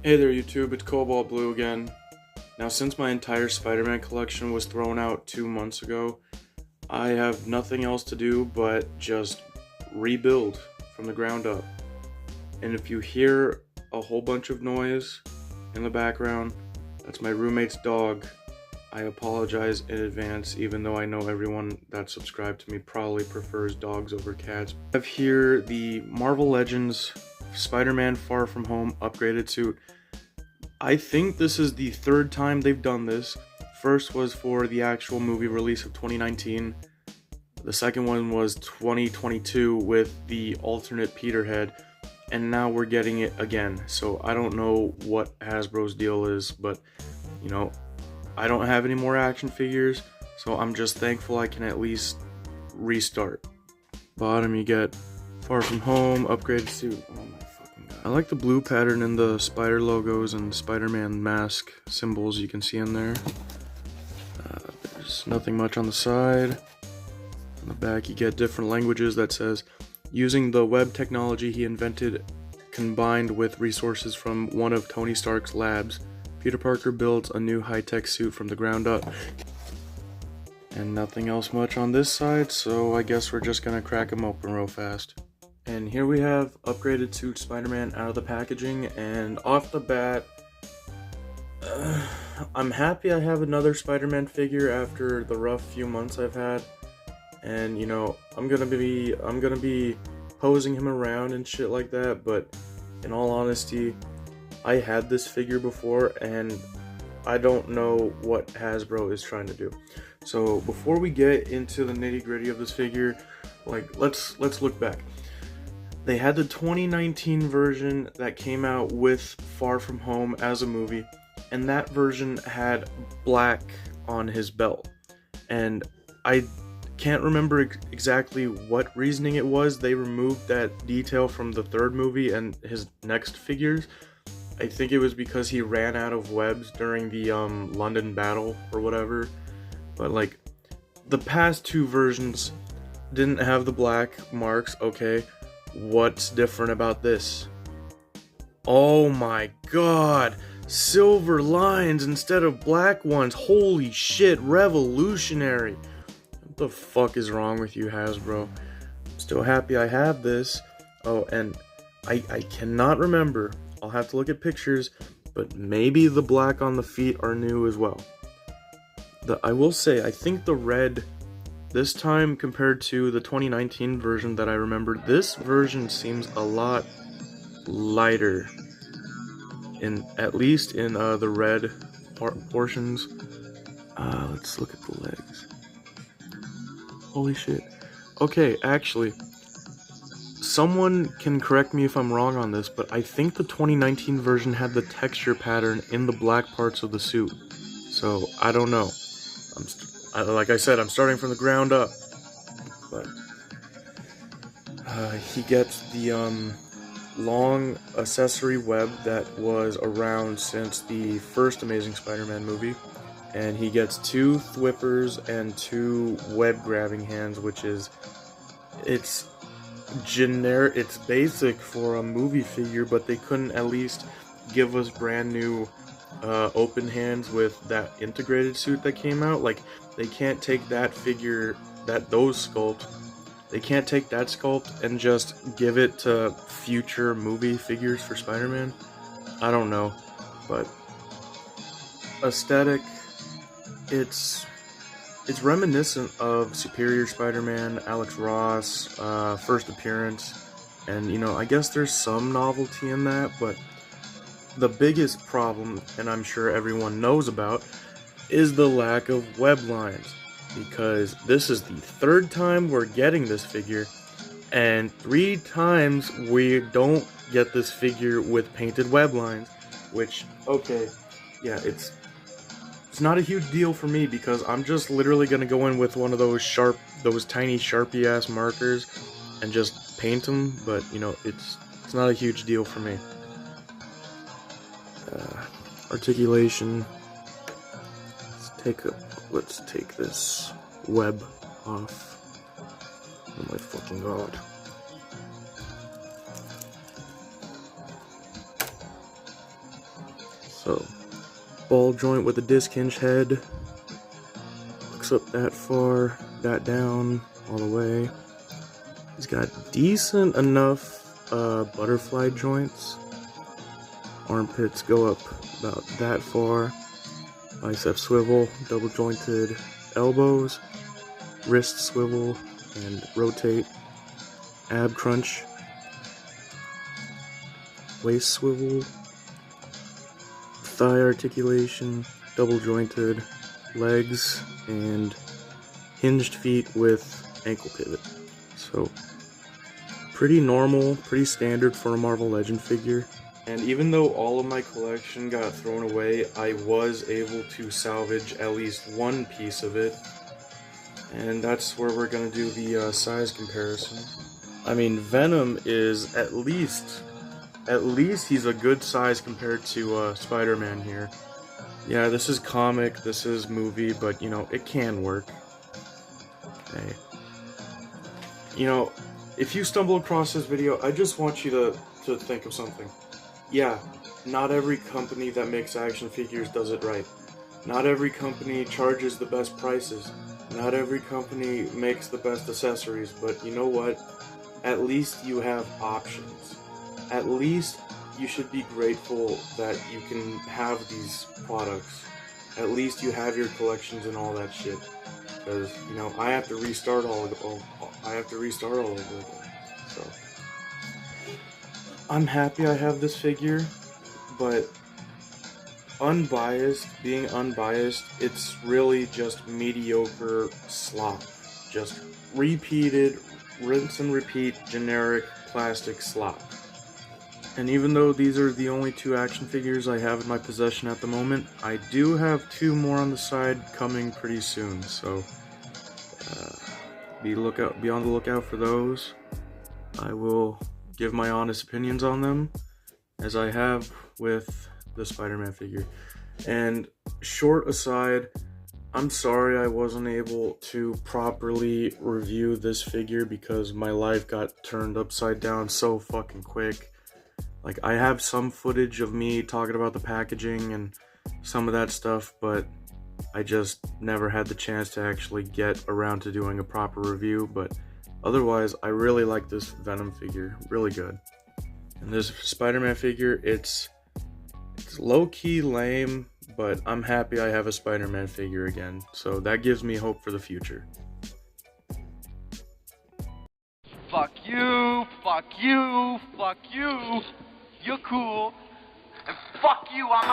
Hey there YouTube, it's Cobalt Blue again. Now since my entire Spider-Man collection was thrown out 2 months ago, I have nothing else to do but just rebuild from the ground up. And if you hear a whole bunch of noise in the background, that's my roommate's dog. I apologize in advance, even though I know everyone that's subscribed to me probably prefers dogs over cats. I have here the Marvel Legends Spider-Man Far From Home upgraded suit. I think this is the third time they've done this. First was for the actual movie release of 2019. The second one was 2022 with the alternate Peter head. And now we're getting it again. So I don't know what Hasbro's deal is, but you know, I don't have any more action figures, so I'm just thankful I can at least restart. Bottom you get Far From Home, upgraded suit. Oh my fucking god. I like the blue pattern in the spider logos and Spider-Man mask symbols you can see in there. There's nothing much on the side. On the back you get different languages that says, using the web technology he invented combined with resources from one of Tony Stark's labs, Peter Parker builds a new high-tech suit from the ground up. And nothing else much on this side, so I guess we're just gonna crack them open real fast. And here we have upgraded suit Spider-Man out of the packaging, and off the bat, I'm happy I have another Spider-Man figure after the rough few months I've had. And you know, I'm gonna be posing him around and shit like that, but in all honesty, I had this figure before and I don't know what Hasbro is trying to do. So before we get into the nitty-gritty of this figure, like let's look back. They had the 2019 version that came out with Far From Home as a movie, and that version had black on his belt. And I can't remember exactly what reasoning it was. They removed that detail from the third movie and his next figures. I think it was because he ran out of webs during the London battle or whatever. But like, the past two versions didn't have the black marks. Okay, what's different about this? Oh my god, silver lines instead of black ones. Holy shit, revolutionary. What the fuck is wrong with you, Hasbro? I'm still happy I have this. Oh, and I cannot remember. I'll have to look at pictures, but maybe the black on the feet are new as well. I will say, I think the red, this time compared to the 2019 version that I remember, this version seems a lot lighter, at least in the red portions. Let's look at the legs. Holy shit. Okay, actually, someone can correct me if I'm wrong on this, but I think the 2019 version had the texture pattern in the black parts of the suit. So, I don't know. Like I said, I'm starting from the ground up. But he gets the long accessory web that was around since the first Amazing Spider-Man movie. And he gets 2 thwippers and 2 web grabbing hands, which is, it's generic, it's basic for a movie figure, but they couldn't at least give us brand new open hands with that integrated suit that came out. Like, they can't take that figure, those sculpt, they can't take that sculpt and just give it to future movie figures for Spider-Man. I don't know, but aesthetic, it's reminiscent of Superior Spider-Man, Alex Ross, first appearance, and you know, I guess there's some novelty in that, but the biggest problem, and I'm sure everyone knows about, is the lack of web lines, because this is the third time we're getting this figure, and 3 times we don't get this figure with painted web lines, which, okay, yeah, it's not a huge deal for me because I'm just literally gonna go in with one of those tiny Sharpie ass markers and just paint them, but you know, it's not a huge deal for me. Articulation. Let's take this web off. Oh my fucking god. So, ball joint with a disc hinge head. Looks up that far, that down, all the way. He's got decent enough butterfly joints. Armpits go up about that far. Bicep swivel, double jointed elbows, wrist swivel and rotate, ab crunch, waist swivel, thigh articulation, double jointed legs, and hinged feet with ankle pivot. So, pretty normal, pretty standard for a Marvel Legend figure. And even though all of my collection got thrown away, I was able to salvage at least one piece of it. And that's where we're gonna do the size comparison. I mean, Venom is at least he's a good size compared to Spider-Man here. Yeah, this is comic, this is movie, but you know, it can work. Okay. You know, if you stumble across this video, I just want you to think of something. Yeah, not every company that makes action figures does it right. Not every company charges the best prices. Not every company makes the best accessories, but you know what? At least you have options. At least you should be grateful that you can have these products. At least you have your collections and all that shit. Because, you know, I have to restart all over again. So I'm happy I have this figure, but being unbiased, it's really just mediocre slop. Just repeated, rinse and repeat, generic plastic slop. And even though these are the only two action figures I have in my possession at the moment, I do have two more on the side coming pretty soon, so be on the lookout for those. I will give my honest opinions on them, as I have with the Spider-Man figure. And short aside, I'm sorry I wasn't able to properly review this figure because my life got turned upside down so fucking quick. Like, I have some footage of me talking about the packaging and some of that stuff, but I just never had the chance to actually get around to doing a proper review. But otherwise, I really like this Venom figure, really good. And this Spider-Man figure, it's low-key lame, but I'm happy I have a Spider-Man figure again, so that gives me hope for the future. Fuck you, fuck you, fuck you. You're cool. And fuck you, I'm